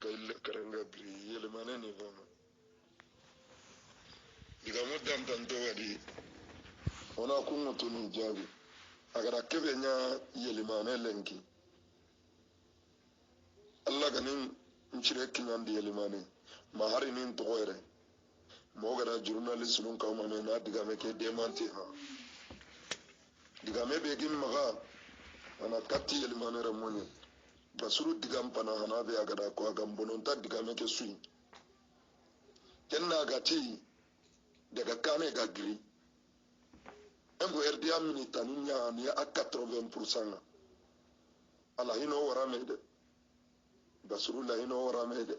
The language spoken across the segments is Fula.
il karanga bri yelimane ni vama digamo dam tanto wadi ona kungo tuni jabi agara kebe nya yelimane lenki Allah ganin nchire kinyandi yelimane mahari nin togoyre mogara journalist nun kawma me na digame ke demanti ha digame be gin maga ana katti yelimane ramonye basuru digam pana hana be agada ko agam bononta digame ke sui kenna gati daga kane gagri MRDA minita ninya ni a 80% ala hino warame de basuru la hino warame de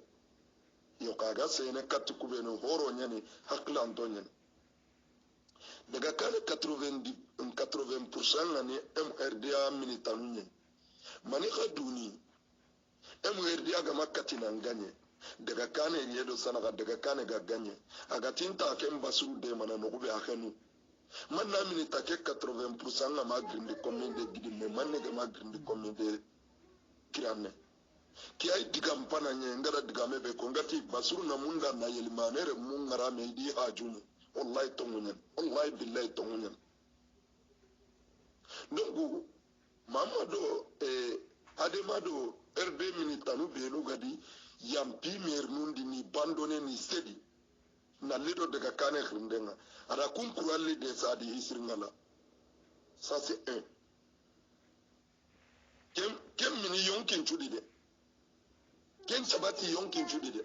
yo kaga sene kat kubeno horo nyani haklan to nyani daga kane 80% ni MRDA minita ninya mani khaduni MRDA ga makati na nganye daga kane yedo sana daga kane ga ganye aga tinta kem basuru de mana no kube akenu man na minita ke 80% nga magrindi commune de gidi me man ne ga magrindi commune de kirane ki ay digam pana nye ngara digame be ko ngati basuru na munda na yelimanere mun ngara me di hajunu wallahi tongunyan wallahi billahi tongunyan donc mamado ademado RD minita no be no gadi yampi mer nundi ni bandone ni sedi na lido daga kane khrindenga ada kunkurali de sadi hisringala ça c'est un kem mini yonkin chudi de ken sabati yonkin chudi de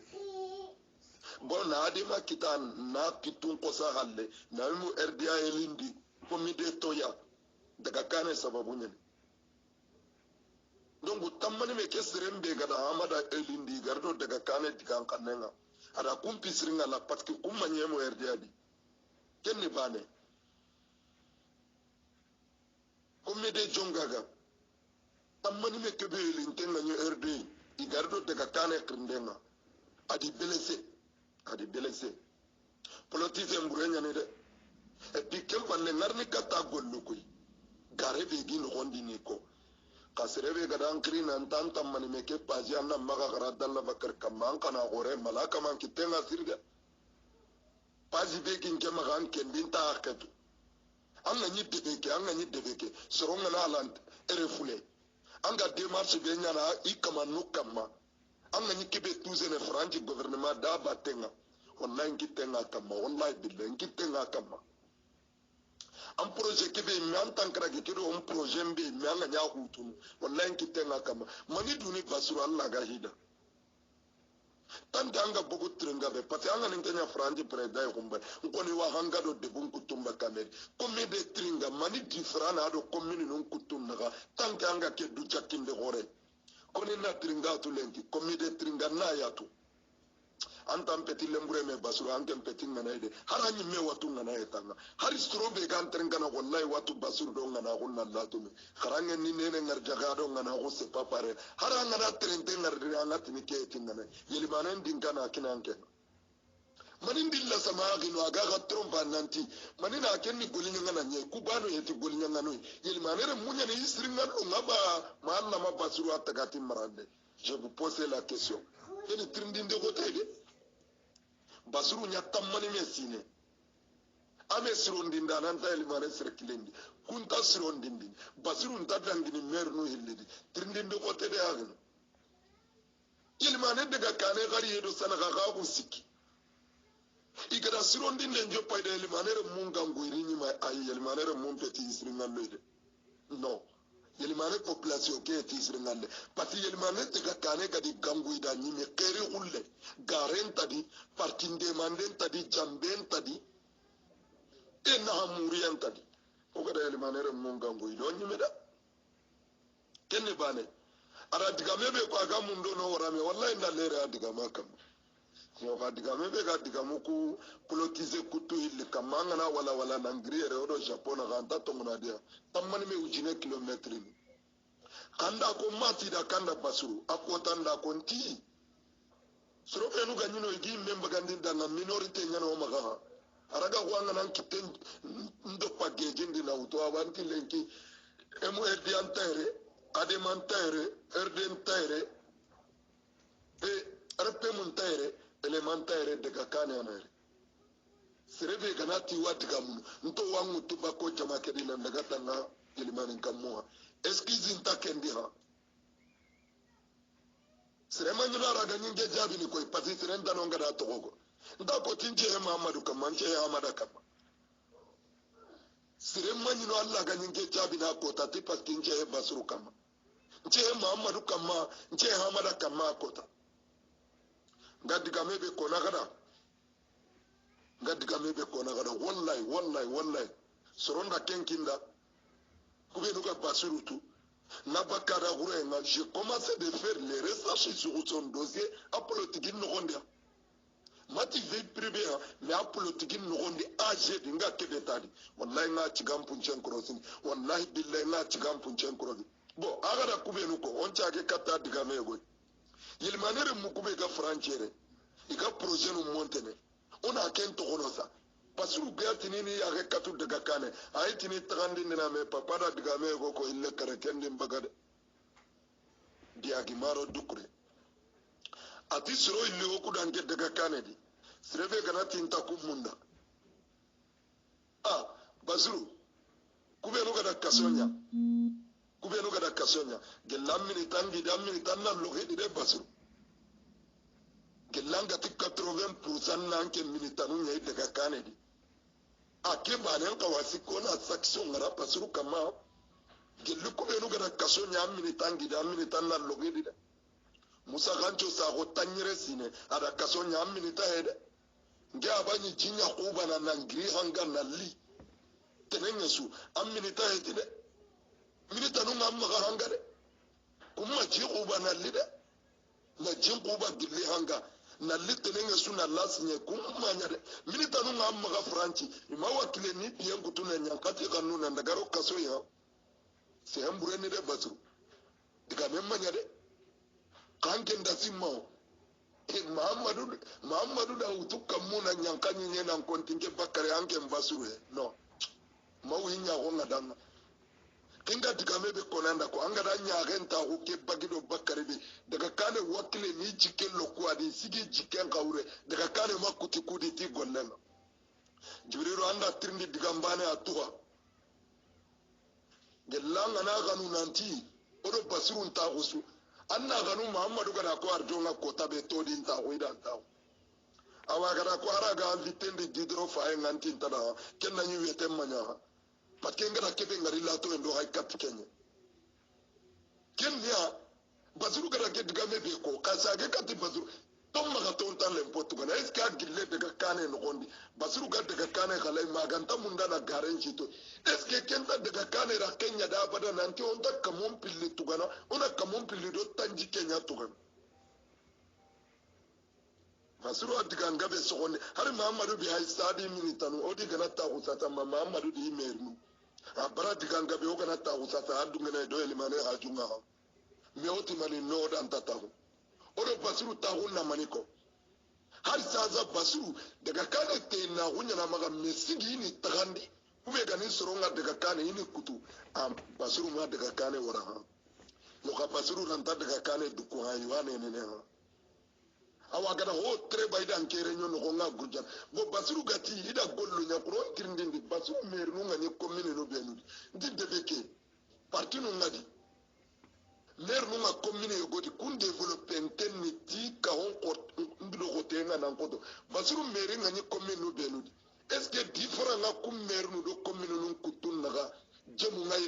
bon na adema kitan na kitun kosa halle na mu RDA elindi komide toya daga kane sababu nyen donc tammani me kesrembe gada amada elindi gardo daga kane dikan kanenga ada kumpisringa la parce que kuma nyemo RDA di kenni bane komide jongaga tammani me kebeli ntenga nyo RDA igardo daga kane krindenga adi belese politise mburenya ne de et puis kempalle ngarni kata gollo koy gare be gi no gondi ni ko kasrebe gadan krina ntan tammani me ke paji anna maga gara dalla bakar kamman kana gore malaka man kitenga sirga paji be kin ke magan ken binta akatu anga ni debeke soronga na land erefule anga démarche be nyana ikama nukama anga ni kebe tuzene franchi gouvernement da batenga wallahi kitenga kama wallahi billahi kitenga kama un projet qui veut m'entendre que tu un projet mbe m'anga nya hutun wallahi kitenga kama mani duni basura Allah gahida tanda anga bogo trenga be parce anga ngenya franji preda kumba ngoni wa hanga do de bun kutumba kameri comme de tringa mani differana do commune non kutunga tanga anga ke du jakinde gore koni na tringa to lenki comme de tringa na yatu antam petit lembure me basura antam petit ngana ide harani me watu ngana etanga hari strobe kan trengana wallahi watu basur do ngana gonna latume kharange ni nene ngar jaga do ngana ko se papare haranga na trente ngar ngati ni ke tingana yeli manen dingana kinanke manin dilla sama gino aga ga trompa nanti manina kenni golinya ngana nye kubano yeti golinya ngano yeli manere munya ni isringa do ngaba manna ma basuru atagati marande je vous pose la question eni trindinde ko tede basuru nya tammani me sine ame sirondinda nan tayli mare serkilendi kunta sirondindi basuru nta dangini merno hillidi trindinde ko tede agno ilmane daga kane gari yedo sana ga ko sikki igara sirondinde njo payde ilmane re munga ngoirini ma ay ilmane re mun peti isringalde non ilmane population ke ti isringalde pati ilmane daga kane gadi ganguida nyime kere ulle garen tadi partinde manden tadi jamben tadi ena hamurian tadi o gada ilmane re mun ganguido nyime da kenne bane ara digame be ko aga mundo no warame wallahi na lere adiga makam yo ga digame be ga digamo ku politiser kutu il kamanga na wala na ngriere odo japon ga anta to ngona dia tamani me ujine kilometre ni kanda ko mati da kanda basuru akota nda ko nti soro be nu ganyino igi memba gandin da na minorité nyana o maga araga ko ngana kiten ndo pageje ndi na uto abanti lenki MRD antere ademantere erdentere e mun tayre elementaire daga kane anare serebe ganati wa diga mun nto wangu tuba ko jama kedi nan daga tanga ilimanin kamuha eskizin takendi ha sirema nyuna raga nyinge jabi ni koy pasi sirenda no ngada togo nda ko tinje Muhammadu kamance ya amada kama sirema nyuna Allah ga nyinge jabi na ko tati pas tinje basuru kama nche Muhammadu kama nche amada kama kota ngadiga mebe kona gada wallahi soronda kenkinda kubenu ga basurutu na bakara hurenga j'ai commencé de faire les recherches sur son dossier à politique nogondia mati vie privée mais à politique nogondi âgé dinga kebetadi wallahi nga chigam punchen crossing wallahi billahi nga chigam punchen crossing bon agara kubenu ko on chage kata diga mego yilmanere mukube ga franchere iga projet no montene ona kento konosa pasuru beatini ni age katu daga kane aitini tagandi nina me papada diga me ko ille kare kendi mbagade diagi maro dukure ati siro ille oku dange daga kane di sirebe ganati inta kumunda basuru kubenu gada kasonya gelamini tangi damini tanna loge de basuru gelanga ti 80% nanke minitanu nyai daga kane di ake banen kawasi kona section ngara pasuru kama gelu ko benu gara kaso nya minitangi da minitanna logedi da musa gancho sa go tanyere sine ada kaso nya minita hede nge abanyi jinya ko bana nangri hanga nalli tenenga su am minita hede de minitanu ngam hanga de kuma ji ko bana lide na jin ko ba gilli hanga na litene suna lasnye kuma nyade milita nu ngam maga franci ma wakile ni biyan kutuna nyankati kanuna ndagaro kaso ya se ambure ni de basu diga memma nyade kanke ndasimo Muhammadu da utuka muna nyankanyi nyena nkontinge bakare anke mbasuru no mawi nya ko ngadanga kinga diga mebe konanda ko angada nya renta ko ke bagido bakare bi daga kane wakile ni jike lokku adi sigi jike ngawre daga kane makuti kudi ti gollela jibrilu anda trindi diga mbane atuwa gelanga na ganu nanti odo basiru nta gusu anna ganu Muhammadu gada ko arjonga ko tabe todi nta ko ida nta awa gada ko araga vitende didro fa nganti ntada kenna nyi wete manya patkenga kebe ngari lato endo hay kapkenye kenya basuru gara ke diga mebe ko kasage kati basuru tom maga ton tan le potuga na eska gille daga kane no gondi basuru ga daga kane khalai maganta munda na garen chito eske kenta daga kane ra kenya da bada nanti on ta kamon pilli tugana ona kamon pilli do tanji kenya tugana basuru adiga ngabe sogonde har Muhammadu bi hay sadi minitanu odi gana ta usata Muhammadu di mernu abara diga ngabe o gana ta usata adungene do elimane hajunga ha meoti mani no dan tatahu odo basuru tahu na maniko har saza basuru daga kane te na hunya na maga mesigi ni tagandi ube gani soronga daga kane ini kutu basuru ma daga kane wara ha no ka basuru ranta daga kane duku ha yuane ne ha awa gada ho tre baydan kere nyono ko nga gurjan bo basuru gati ida gollu nya kuro tirndindi basuru mernu ngani commune no benu ndi debeke parti no ngadi mer nunga commune yogoti kun développer internet ti ka hon ko mbido ko tenga nan ko do basuru meri ngani commune no benudi est ce que différent nga kum mer no do commune nun kutun naga jemu ngay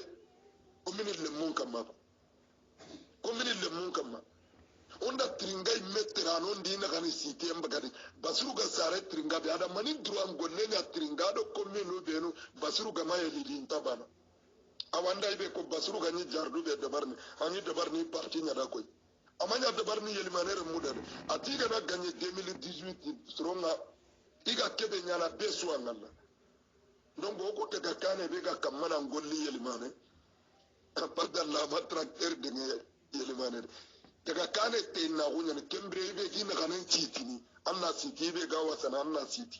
commune le mon kama onda tringay metera non dina kan cité mbagadi basuru ga sare tringa be ada mani droit golle nya tringa do commune no benu basuru ga mayeli din tabana awanda ibe ko basuru ganyi jardu be dabarni ani dabarni parti nyada koy amanya dabarni yelimanere mudade atiga na gagné 2018 stronga iga kebe nyana besu angana donc ko daga kane be ga kamana ngolli yelimane padalla ma tracteur de yelimanere daga kane te na hunya kembre be gina kanan titini anna siti be ga wasana anna siti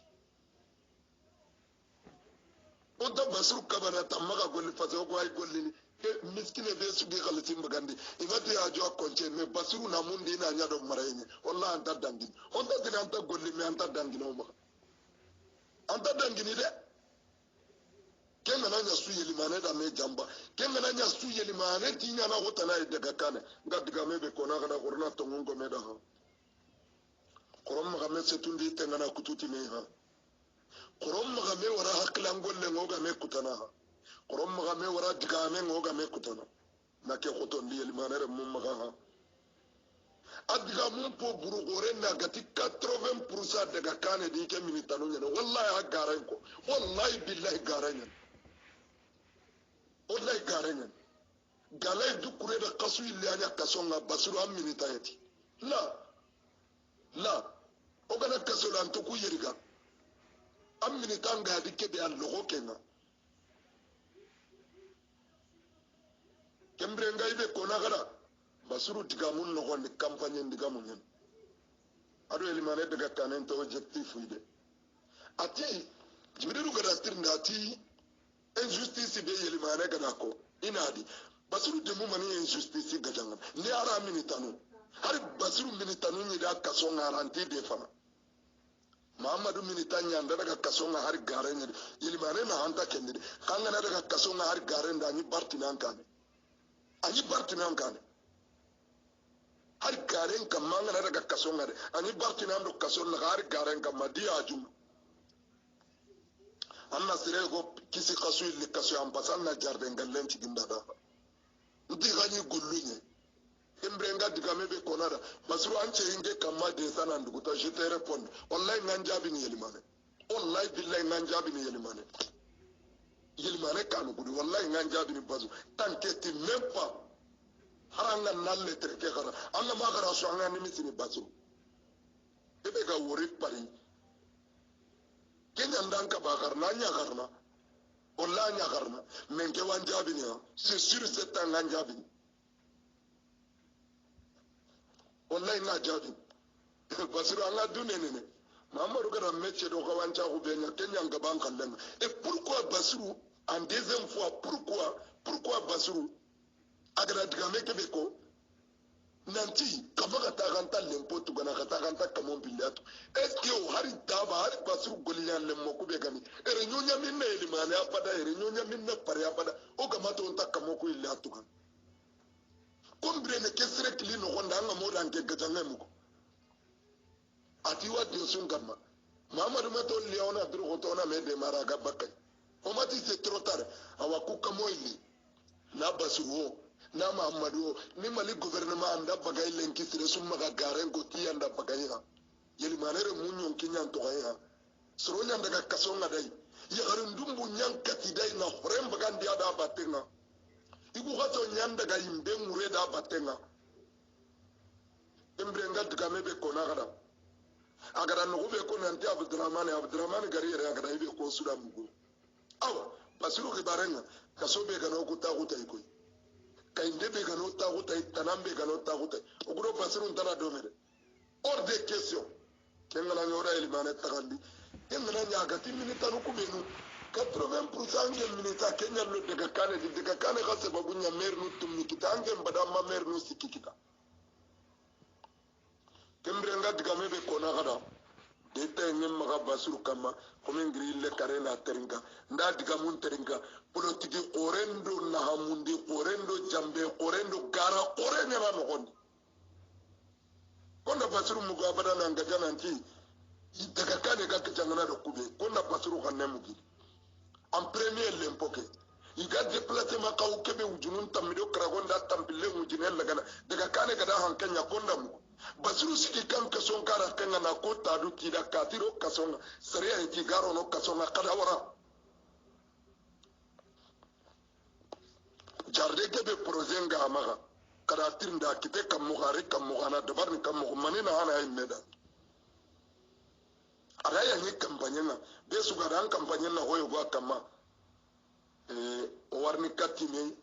onda basuru kabana tamaga golli faso ko ay golli miskine be sugi khalisin bagandi imati ajo konche me basiru na mundi na nya do marayenye wallahi anta dangi on ta dina anta golli me anta dangi no ma anta dangi ni de kenga na nya su yeli mane da me jamba kenga na nya su yeli mane tinya na hota na daga kane ngadiga me be kona kada korna to ngongo me da ha korom ma me setundi tenga na kututi me ha korom ma me wara haklan golle ngoga me kutana ha korom ma me wara diga me ngoga me kutana na ke khotondi yeli mane re mum ma ha adiga mum po buru gore na gati 80% daga kane di ke minitanu nyane wallahi ha garan ko wallahi billahi garan wallahi garan galay dukure da kasu illi anya kasonga basiru am minitayati la o gana kaso lan to ku yiriga am minitanga dikke be al logo kenga kembre ngai be kona gara basiru diga mun no gonde campagne diga mun hen ado elimane daga kanen to objectif ide ati jibiru gara tirnda ati injustice be elimane gana ko inadi basiru de mu mani injustice gajanga ni ara minitanu har basiru minitanu ni da kaso ngaranti de fana Muhammadu minitanya daga kaso nga har garen ni elimane na hanta kendi kanga na daga kaso nga har garen da ni bartinan kane ani bartinan kane har garen kam manga na daga kaso nga de ani bartinan do kaso na har garen kam madiya jum anna sire go kisi kaso illi kaso ambasan na jardin gallen ci ginda da ndi gani gullunya imbrenga diga mebe konara basru an ce inge kamma de sana nduguta je te répondre wallahi nganjabi ni yelimane wallahi billahi nganjabi ni yelimane kanu gudu wallahi nganjabi ni bazu tanketi même pas haranga nalle treke gara anga magara so anga ni misini basru ebe ga wori pari kenya ndanka bagar na nya garna wallahi nya garna menke wanjabi ni c'est sûr c'est un nganjabi wallahi na jabi basiru anga dunene Mamadou gara métier do ko wancha ko benya kenya ngaban kallen et pourquoi basiru en deuxième fois pourquoi basiru agara diga meke beko nanti kamaka taganta lempo to gana kataganta kamon billato est que o hari daba hari basiru golyan lemmo ko be gani ere nyonya minna elimane apada ere nyonya minna pare apada o gamato onta kamoko illato kan kombrene kesre kili no gonda nga modan ke gajanga muko ati wadi sun gamma Mamadou mato leona dru gotona me de maraga bakay o mati c'est trop tard awaku kamoili na basuwo na Mamadou ni mali gouvernement anda bagay len kisre summa ga garen ko ti anda bagay ha yeli manere munyon kinyan to ha soro nyanda ga kasonga dai ya garin dumbu nyan kati dai na horem bagandi ada batenga igu gato nyanda ga imbe mure da batenga embre ngat ga mebe kona gara agara no be ko nanti Abdurrahman gari yere agara ibe ko sura mugo aw basiru ke barenga kaso be ga no kuta kuta iko kay ndebe ga no ta kuta tanambe ga no ta kuta oguro basiru ndana do mere hors de question kenga na ngora elimane tagandi kenga na nyaga timini tanu kubenu 80% ngel minita kenya lo daga kane ga sababu nya mernu tumni kita ngem bada ma mernu sikikita kembre nga diga mebe kona gada de tay ngem maga basuru kama comme ngri le kare na teringa nda diga mun teringa politiki orendo na hamundi orendo jambe orendo gara orenya na no gondi kona basuru mugo abada na ngaja nanti daga kane ga kajangana do kube kona basuru kanne mugi en premier l'impoque il a déplacé ma kaw kebe ujunun tamido kragonda tambille mujinel lagana daga kane gada hankanya konda mu basiru siki kan kason kara kanga na ko tadu kida katiro kason sariya enti garo no kason kada wara jarde kebe prozenga amaga kada tirinda kite kam mughari kam mughana dabar ni kam mughmani na ana imeda araya ni kampanye na besu ga dan kampanye na hoyo gwa kama warni katime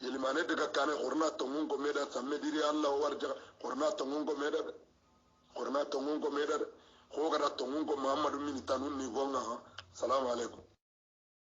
yelimane daga kane qorna tongungo meda samediri Allah warja qorna tongungo meda ho gara tongungo Muhammadu minitanu ni gonga. Assalamu alaikum.